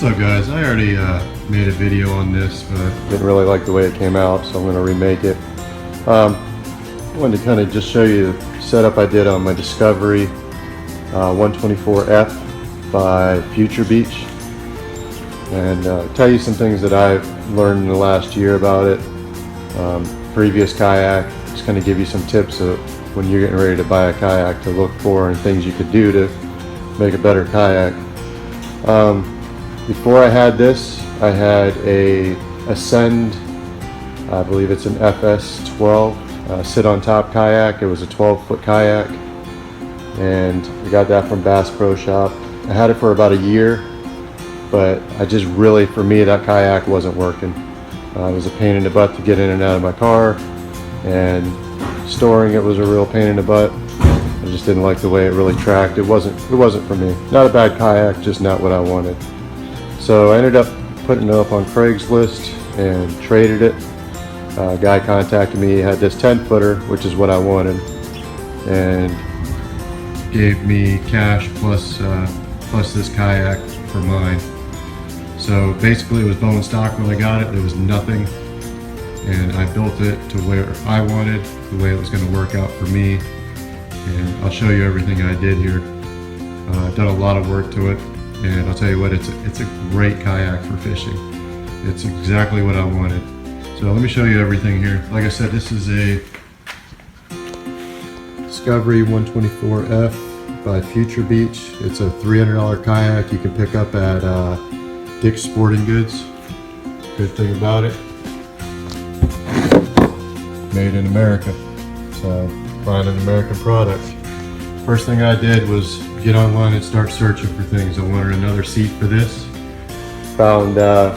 What's up guys? I already made a video on this, but I didn't really like the way it came out, so I'm going to remake it. I wanted to kind of just show you the setup I did on my Discovery 124F by Future Beach, and tell you some things that I've learned in the last year about it. Previous kayak, just kind of give you some tips of when you're getting ready to buy a kayak to look for and things you could do to make a better kayak. Before I had this, I had a Ascend, I believe it's an FS12 sit on top kayak. It was a 12-foot kayak, and I got that from Bass Pro Shop. I had it for about a year, but for me, that kayak wasn't working. It was a pain in the butt to get in and out of my car, and storing it was a real pain in the butt. I just didn't like the way it really tracked. It wasn't for me. Not a bad kayak, just not what I wanted. So I ended up putting it up on Craigslist and traded it. A guy contacted me. He had this 10-footer, which is what I wanted, and gave me cash plus this kayak for mine. So basically it was bone stock when I got it. There was nothing, and I built it to where I wanted, the way it was going to work out for me. And I'll show you everything I did here. I've done a lot of work to it, and I'll tell you what, it's a great kayak for fishing. It's exactly what I wanted. So let me show you everything here. Like I said, this is a Discovery 124F by Future Beach. It's a $300 kayak you can pick up at Dick's Sporting Goods. Good thing about it, made in America. So find an American product. First thing I did was get online and start searching for things. I wanted another seat for this. Found a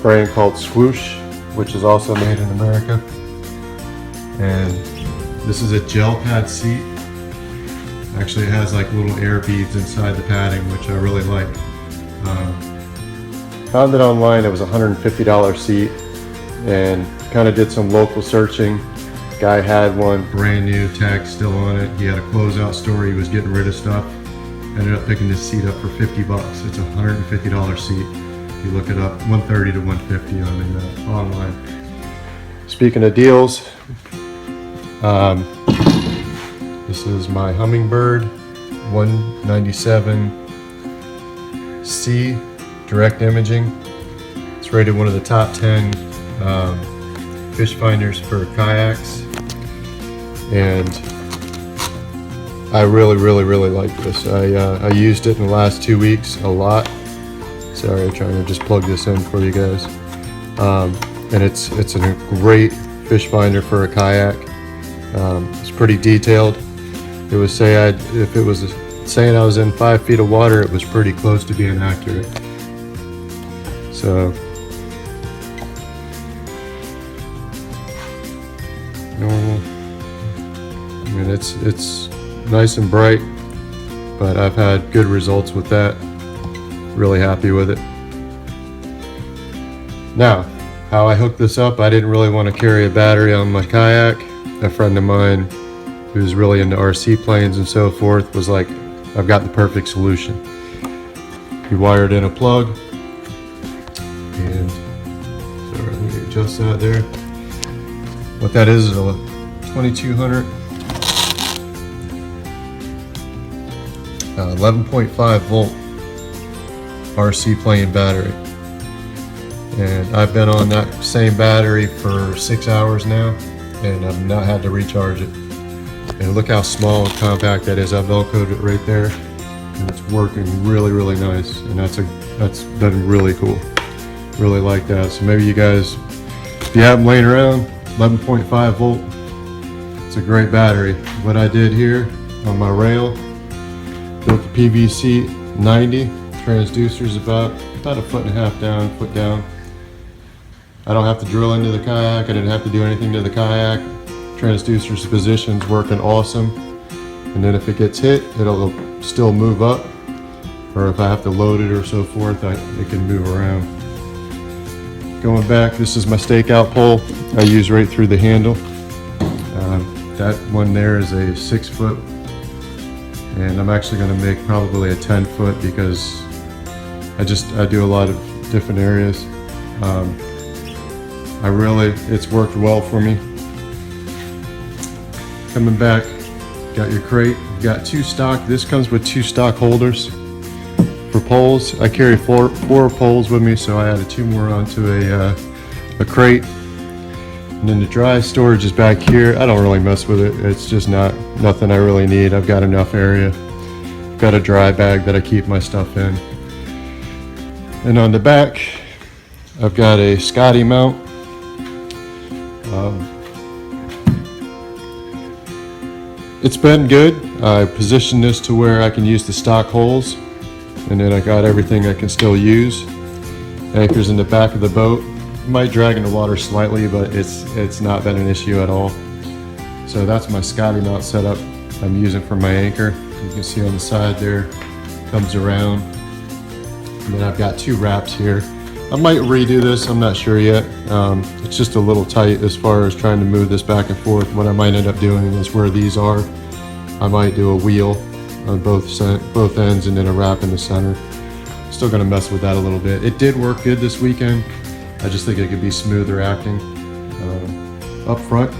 brand called Skwoosh, which is also made in America. And this is a gel pad seat. Actually, it has like little air beads inside the padding, which I really like. Found it online. It was a $150 seat, and kind of did some local searching. Guy had one brand new, tag still on it. He had a closeout store. He was getting rid of stuff. Ended up picking this seat up for 50 bucks. It's a $150 seat. If you look it up, 130 to 150 on the online. Speaking of deals, this is my Hummingbird 197C direct imaging. It's rated one of the top 10 fish finders for kayaks, and I really like this. I used it in the last 2 weeks a lot. Sorry, I'm trying to just plug this in for you guys. And it's a great fish finder for a kayak. It's pretty detailed. It was if it was saying I was in 5 feet of water, it was pretty close to being accurate. So normal. I mean, it's nice and bright, but I've had good results with that. Really happy with it. Now, how I hooked this up, I didn't really want to carry a battery on my kayak. A friend of mine who's really into RC planes and so forth was like, I've got the perfect solution. He wired in a plug, and sorry, let me adjust that there. What that is a 2200 11.5 volt RC plane battery, and I've been on that same battery for 6 hours now, and I've not had to recharge it. And look how small and compact that is. I velcroed it right there, and it's working really nice, and that's been really cool. Really like that. So maybe you guys, if you have them laying around, 11.5 volt, it's a great battery. What I did here on my rail, built the PVC 90 transducers about a foot and a half down, foot down. I don't have to drill into the kayak. I didn't have to do anything to the kayak. Transducers position's working awesome. And then if it gets hit, it'll still move up. Or if I have to load it or so forth, it can move around. Going back, this is my stakeout pole I use right through the handle. That one there is a 6-foot, and I'm actually going to make probably a 10-foot because I do a lot of different areas. It's worked well for me. Coming back, got your crate. You've got two stock. This comes with two stock holders for poles. I carry four poles with me, so I added two more onto a crate. And then the dry storage is back here. I don't really mess with it. It's just nothing I really need. I've got enough area. I've got a dry bag that I keep my stuff in. And on the back, I've got a Scotty mount. It's been good. I positioned this to where I can use the stock holes, and then I got everything I can still use. Anchors in the back of the boat. Might drag in the water slightly, but it's not been an issue at all. So that's my Scotty mount setup I'm using for my anchor. You can see on the side there, comes around. And then I've got two wraps here. I might redo this, I'm not sure yet. It's just a little tight as far as trying to move this back and forth. What I might end up doing is where these are, I might do a wheel on both ends and then a wrap in the center. Still gonna mess with that a little bit. It did work good this weekend. I just think it could be smoother acting. Up front,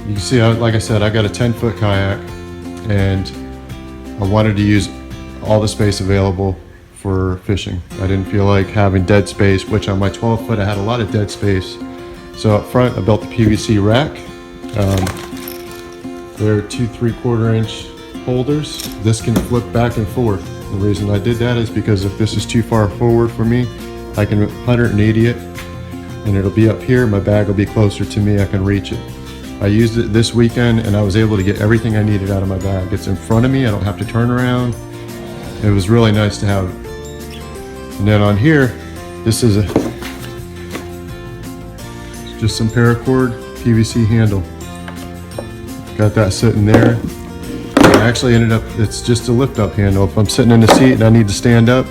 you can see, like I said, I got a 10-foot kayak, and I wanted to use all the space available for fishing. I didn't feel like having dead space, which on my 12-foot I had a lot of dead space. So up front I built the PVC rack. They're 2 3/4 inch holders. This can flip back and forth. The reason I did that is because if this is too far forward for me, I can 180 it and it'll be up here. My bag will be closer to me. I can reach it. I used it this weekend and I was able to get everything I needed out of my bag. It's in front of me. I don't have to turn around. It was really nice to have it. And then on here, this is just some Paracord Pvc Handle. Got that sitting there. I actually ended up, it's just a lift up handle. If I'm sitting in the seat and I need to stand up,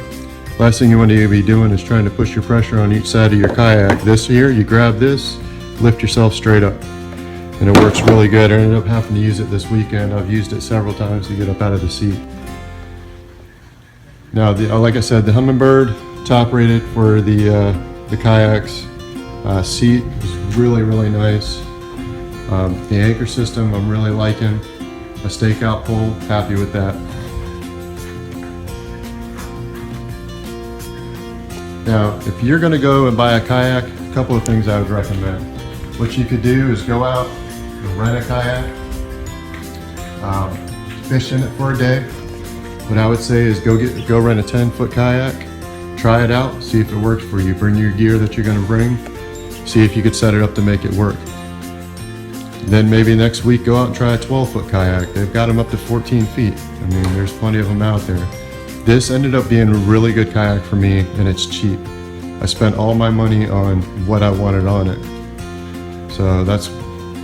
last thing you want to be doing is trying to push your pressure on each side of your kayak. This here, you grab this, lift yourself straight up. And it works really good. I ended up having to use it this weekend. I've used it several times to get up out of the seat. Now, like I said, the Hummingbird, top rated for the kayaks. Seat is really, really nice. The anchor system I'm really liking. A stakeout pole, happy with that. Now, if you're gonna go and buy a kayak, a couple of things I would recommend. What you could do is go out and rent a kayak, fish in it for a day. What I would say is go rent a 10-foot kayak, try it out, see if it works for you. Bring your gear that you're gonna bring, see if you could set it up to make it work. Then maybe next week go out and try a 12-foot kayak. They've got them up to 14 feet. I mean, there's plenty of them out there. This ended up being a really good kayak for me, and it's cheap. I spent all my money on what I wanted on it. So that's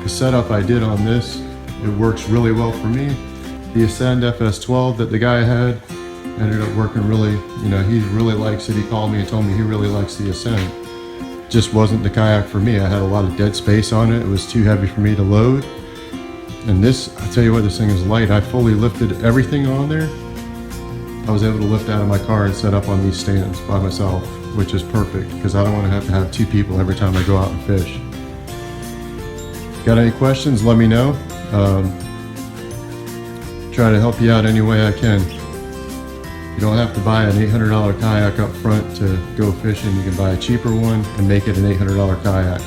the setup I did on this. It works really well for me. The Ascend FS12 that the guy had ended up working really, he really likes it. He called me and told me he really likes the Ascend. Just wasn't the kayak for me. I had a lot of dead space on it. It was too heavy for me to load. And this, I tell you what, this thing is light. I fully lifted everything on there. I was able to lift out of my car and set up on these stands by myself, which is perfect because I don't want to have two people every time I go out and fish. Got any questions, let me know. Try to help you out any way I can. You don't have to buy an $800 kayak up front to go fishing. You can buy a cheaper one and make it an $800 kayak.